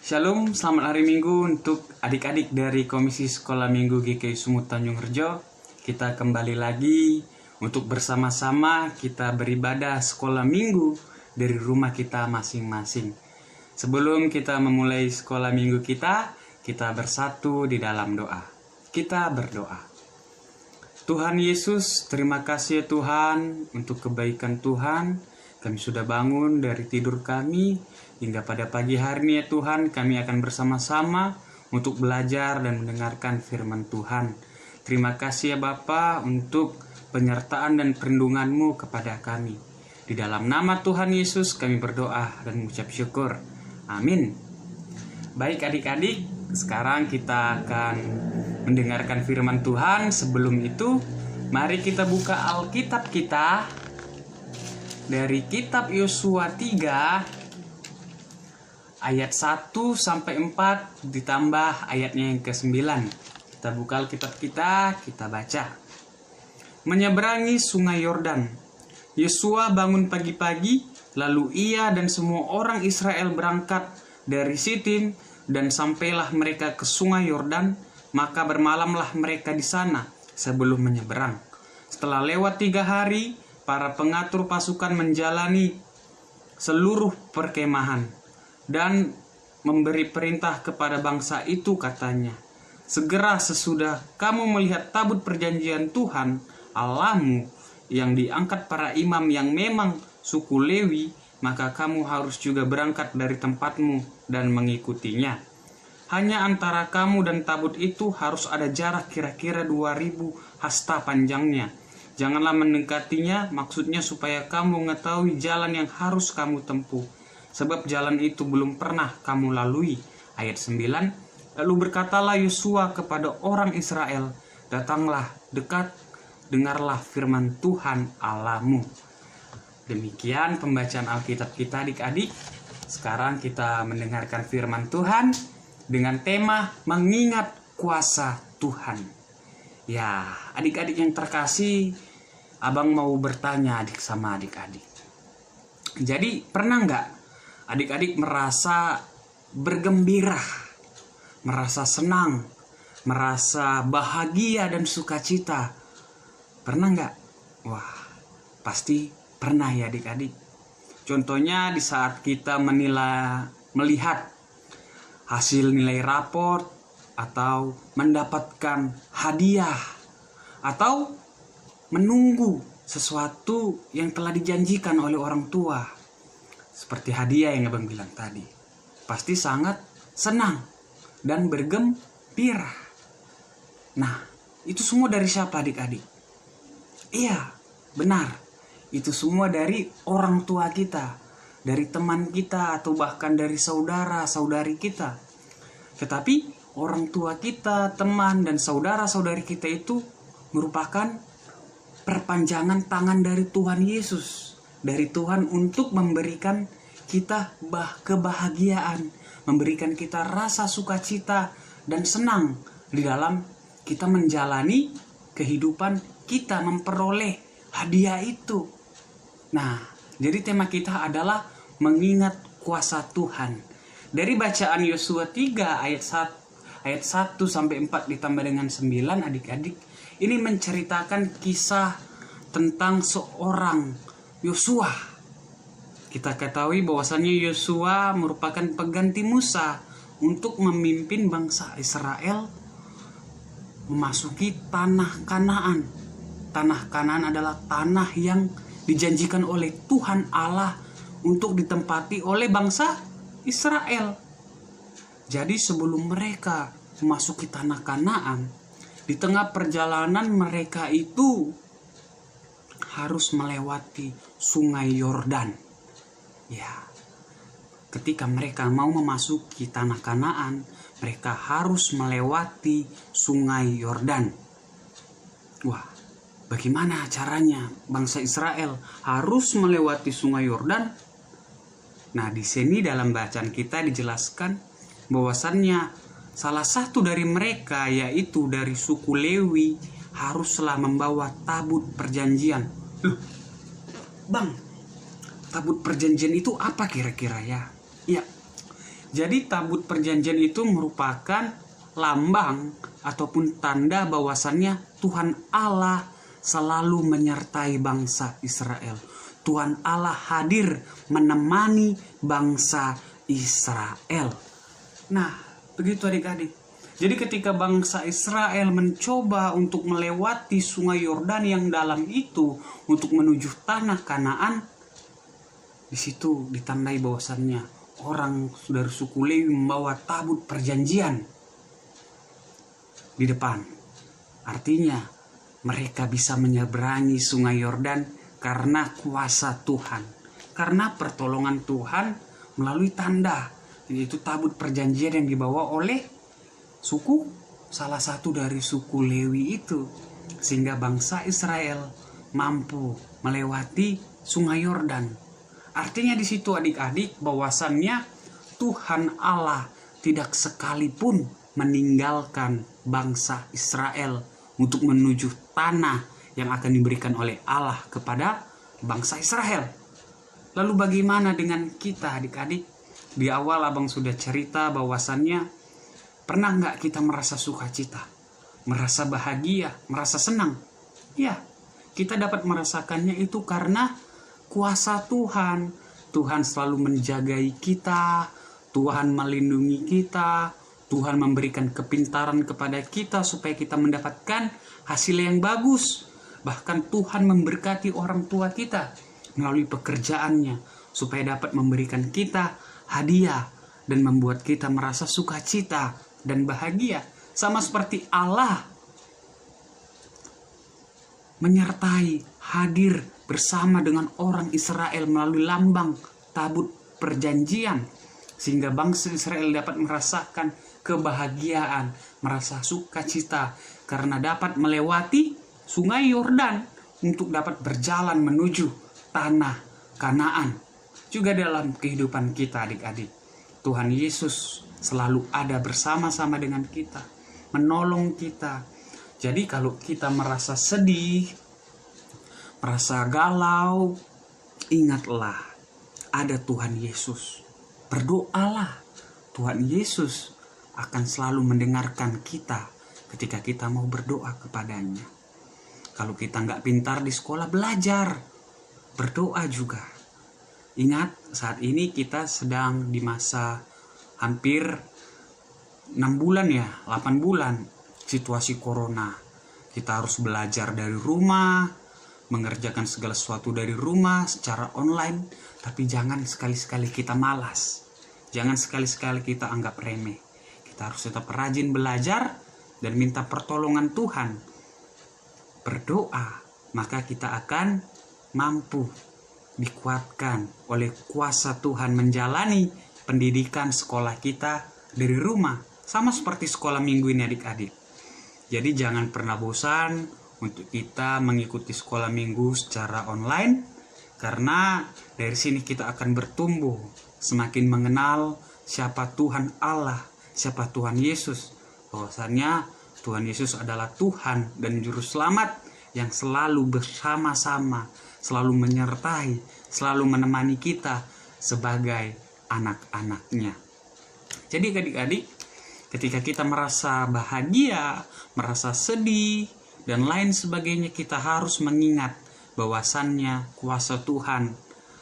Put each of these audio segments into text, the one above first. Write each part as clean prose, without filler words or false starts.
Shalom, selamat hari Minggu untuk adik-adik dari Komisi Sekolah Minggu GKI Sumut Tanjung Rejo. Kita kembali lagi untuk bersama-sama kita beribadah sekolah minggu dari rumah kita masing-masing. Sebelum kita memulai sekolah minggu kita bersatu di dalam doa. Kita berdoa. Tuhan Yesus, terima kasih ya Tuhan untuk kebaikan Tuhan. Kami sudah bangun dari tidur kami. Hingga pada pagi hari ini ya Tuhan, kami akan bersama-sama untuk belajar dan mendengarkan firman Tuhan. Terima kasih ya Bapa untuk penyertaan dan perlindungan-Mu kepada kami. Di dalam nama Tuhan Yesus kami berdoa dan mengucap syukur. Amin. Baik adik-adik, sekarang kita akan mendengarkan firman Tuhan. Sebelum itu, mari kita buka Alkitab kita dari kitab Yosua 3 ayat 1 sampai 4 ditambah ayatnya yang ke-9. Kita buka Alkitab kita baca. Menyeberangi sungai Yordan. Yosua bangun pagi-pagi, lalu ia dan semua orang Israel berangkat dari Sitim dan sampailah mereka ke sungai Yordan, maka bermalamlah mereka di sana sebelum menyeberang. Setelah lewat 3 hari, para pengatur pasukan menjalani seluruh perkemahan dan memberi perintah kepada bangsa itu, katanya, segera sesudah kamu melihat tabut perjanjian Tuhan Allahmu yang diangkat para imam yang memang suku Lewi, maka kamu harus juga berangkat dari tempatmu dan mengikutinya. Hanya antara kamu dan tabut itu harus ada jarak kira-kira 2000 hasta panjangnya. Janganlah mendekatinya, maksudnya supaya kamu mengetahui jalan yang harus kamu tempuh, sebab jalan itu belum pernah kamu lalui. Ayat 9. Lalu berkatalah Yosua kepada orang Israel, datanglah dekat, dengarlah firman Tuhan Allahmu. Demikian pembacaan Alkitab kita adik-adik. Sekarang kita mendengarkan firman Tuhan dengan tema mengingat kuasa Tuhan. Ya, adik-adik yang terkasih, abang mau bertanya sama adik-adik. Jadi pernah nggak adik-adik merasa bergembira, merasa senang, merasa bahagia dan sukacita? Pernah nggak? Wah, pasti pernah ya adik-adik. Contohnya di saat kita melihat hasil nilai raport, atau mendapatkan hadiah, atau menunggu sesuatu yang telah dijanjikan oleh orang tua. Seperti hadiah yang abang bilang tadi, pasti sangat senang dan bergembira. Nah, itu semua dari siapa adik-adik? Iya, benar. Itu semua dari orang tua kita, dari teman kita, atau bahkan dari saudara-saudari kita. Tetapi orang tua kita, teman, dan saudara-saudari kita itu merupakan perpanjangan tangan dari Tuhan Yesus. Dari Tuhan untuk memberikan kita kebahagiaan, memberikan kita rasa sukacita dan senang di dalam kita menjalani kehidupan kita, memperoleh hadiah itu. Nah, jadi tema kita adalah mengingat kuasa Tuhan. Dari bacaan Yosua 3 ayat 1 sampai 4 ditambah dengan 9 adik-adik, ini menceritakan kisah tentang seorang Yosua. Kita ketahui bahwasannya Yosua merupakan pengganti Musa untuk memimpin bangsa Israel memasuki tanah Kanaan. Tanah Kanaan adalah tanah yang dijanjikan oleh Tuhan Allah untuk ditempati oleh bangsa Israel. Jadi sebelum mereka memasuki tanah Kanaan, di tengah perjalanan mereka itu harus melewati sungai Yordan. Ya, ketika mereka mau memasuki tanah Kanaan, mereka harus melewati sungai Yordan. Wah, bagaimana caranya bangsa Israel harus melewati sungai Yordan? Nah, di sini dalam bacaan kita dijelaskan bahwasannya salah satu dari mereka, yaitu dari suku Lewi, haruslah membawa tabut perjanjian. Loh, Bang, tabut perjanjian itu apa kira-kira ya? Ya, Jadi tabut perjanjian itu merupakan lambang ataupun tanda bahwasannya Tuhan Allah selalu menyertai bangsa Israel. Tuhan Allah hadir menemani bangsa Israel. Nah, begitu adik-adik. Jadi ketika bangsa Israel mencoba untuk melewati sungai Yordan yang dalam itu untuk menuju tanah Kanaan, di situ ditandai bahwasannya orang dari suku Lewi membawa tabut perjanjian di depan. Artinya mereka bisa menyeberangi sungai Yordan karena kuasa Tuhan, karena pertolongan Tuhan melalui tanda, yaitu tabut perjanjian yang dibawa oleh salah satu dari suku Lewi itu, sehingga bangsa Israel mampu melewati sungai Yordan. Artinya di situ adik-adik bahwasannya Tuhan Allah tidak sekalipun meninggalkan bangsa Israel untuk menuju tanah yang akan diberikan oleh Allah kepada bangsa Israel. Lalu bagaimana dengan kita adik-adik? Di awal abang sudah cerita bahwasannya pernah nggak kita merasa sukacita, merasa bahagia, merasa senang? Ya, kita dapat merasakannya itu karena kuasa Tuhan. Tuhan selalu menjagai kita, Tuhan melindungi kita, Tuhan memberikan kepintaran kepada kita supaya kita mendapatkan hasil yang bagus. Bahkan Tuhan memberkati orang tua kita melalui pekerjaannya supaya dapat memberikan kita hadiah dan membuat kita merasa sukacita dan bahagia. Sama seperti Allah menyertai, hadir bersama dengan orang Israel melalui lambang tabut perjanjian, sehingga bangsa Israel dapat merasakan kebahagiaan, merasa sukacita karena dapat melewati sungai Yordan untuk dapat berjalan menuju tanah Kanaan. Juga dalam kehidupan kita adik-adik, Tuhan Yesus selalu ada bersama-sama dengan kita, menolong kita. Jadi kalau kita merasa sedih, merasa galau, ingatlah ada Tuhan Yesus. Berdoalah, Tuhan Yesus akan selalu mendengarkan kita ketika kita mau berdoa kepadanya. Kalau kita nggak pintar di sekolah, belajar, berdoa juga. Ingat, saat ini kita sedang di masa hampir 6 bulan ya, 8 bulan situasi corona. Kita harus belajar dari rumah, mengerjakan segala sesuatu dari rumah secara online, tapi jangan sekali-sekali kita malas. Jangan sekali-sekali kita anggap remeh. Kita harus tetap rajin belajar dan minta pertolongan Tuhan. Berdoa, maka kita akan mampu dikuatkan oleh kuasa Tuhan menjalani pendidikan sekolah kita dari rumah. Sama seperti sekolah minggu ini adik-adik. Jadi jangan pernah bosan untuk kita mengikuti sekolah minggu secara online, karena dari sini kita akan bertumbuh, semakin mengenal siapa Tuhan Allah, siapa Tuhan Yesus. Bahwasannya Tuhan Yesus adalah Tuhan dan Juru Selamat yang selalu bersama-sama, selalu menyertai, selalu menemani kita sebagai anak-anaknya. Jadi adik-adik, ketika kita merasa bahagia, merasa sedih, dan lain sebagainya, kita harus mengingat bahwasannya kuasa Tuhan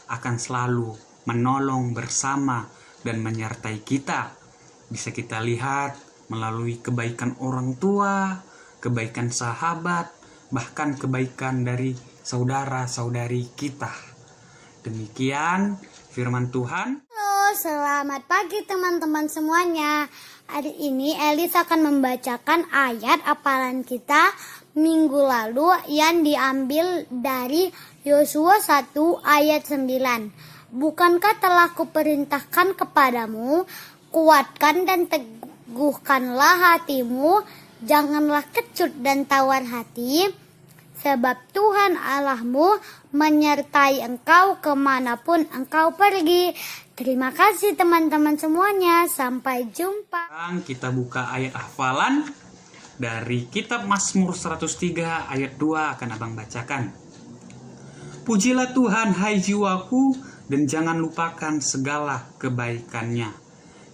akan selalu menolong bersama dan menyertai kita. Bisa kita lihat melalui kebaikan orang tua, kebaikan sahabat, bahkan kebaikan dari saudara-saudari kita. Demikian firman Tuhan. Halo, selamat pagi teman-teman semuanya. Hari ini Elis akan membacakan ayat hafalan kita minggu lalu yang diambil dari Yosua 1 ayat 9. Bukankah telah kuperintahkan kepadamu, kuatkan dan teguhkanlah hatimu, janganlah kecut dan tawar hati, sebab Tuhan Allahmu menyertai engkau kemanapun engkau pergi. Terima kasih teman-teman semuanya. Sampai jumpa. Sekarang kita buka ayat hafalan dari kitab Mazmur 103 ayat 2 akan abang bacakan. Pujilah Tuhan hai jiwaku, dan jangan lupakan segala kebaikannya.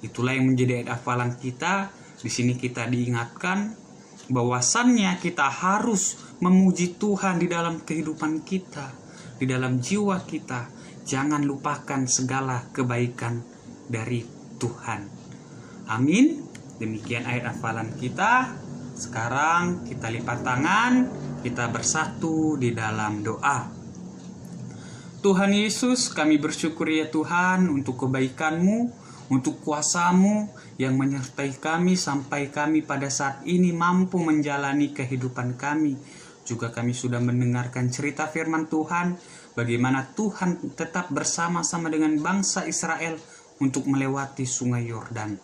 Itulah yang menjadi ayat hafalan kita. Di sini kita diingatkan bahwasannya kita harus memuji Tuhan di dalam kehidupan kita, di dalam jiwa kita. Jangan lupakan segala kebaikan dari Tuhan. Amin. Demikian ayat hafalan kita. Sekarang kita lipat tangan, kita bersatu di dalam doa. Tuhan Yesus, kami bersyukur ya Tuhan untuk kebaikan-Mu, untuk kuasa-Mu yang menyertai kami sampai kami pada saat ini mampu menjalani kehidupan kami. Juga kami sudah mendengarkan cerita firman Tuhan, bagaimana Tuhan tetap bersama-sama dengan bangsa Israel untuk melewati sungai Yordan.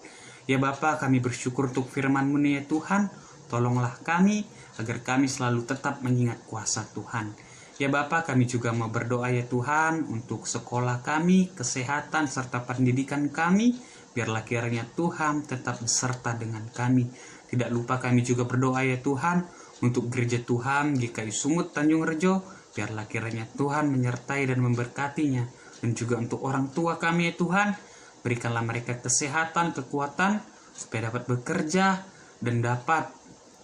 Ya Bapa, kami bersyukur untuk firman-Mu ya Tuhan, tolonglah kami agar kami selalu tetap mengingat kuasa Tuhan. Ya Bapa, kami juga mau berdoa ya Tuhan untuk sekolah kami, kesehatan serta pendidikan kami. Biarlah kiranya Tuhan tetap beserta dengan kami. Tidak lupa kami juga berdoa ya Tuhan untuk gereja Tuhan GKI Sumut Tanjung Rejo. Biarlah kiranya Tuhan menyertai dan memberkatinya. Dan juga untuk orang tua kami ya Tuhan, berikanlah mereka kesehatan, kekuatan supaya dapat bekerja dan dapat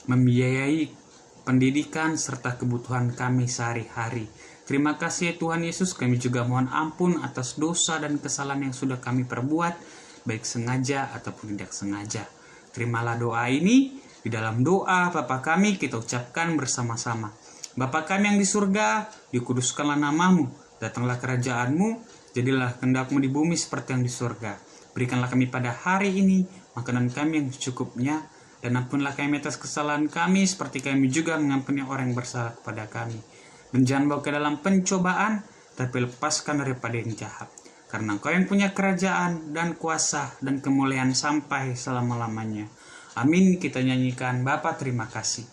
membiayai pendidikan serta kebutuhan kami sehari-hari. Terima kasih ya Tuhan Yesus, kami juga mohon ampun atas dosa dan kesalahan yang sudah kami perbuat, baik sengaja ataupun tidak sengaja. Terimalah doa ini, di dalam doa Bapa kami kita ucapkan bersama-sama. Bapa kami yang di surga, dikuduskanlah namamu, datanglah kerajaan-Mu, jadilah kehendak-Mu di bumi seperti yang di surga. Berikanlah kami pada hari ini makanan kami yang secukupnya, dan ampunlah kami atas kesalahan kami, seperti kami juga mengampuni orang yang bersalah kepada kami. Dan jangan bawa ke dalam pencobaan, tapi lepaskan daripada yang jahat. Karena Engkau yang punya kerajaan dan kuasa dan kemuliaan sampai selama-lamanya. Amin. Kita nyanyikan Bapa terima kasih.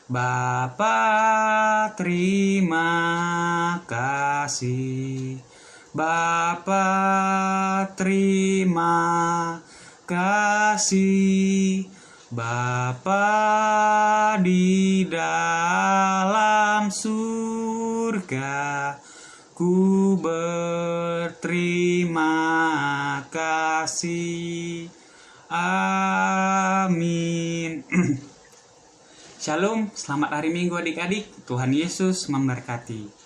Bapa terima kasih. Bapa terima kasih. Bapa di dalam surga, ku berterima kasih. Amin. Shalom, selamat hari Minggu adik-adik. Tuhan Yesus memberkati.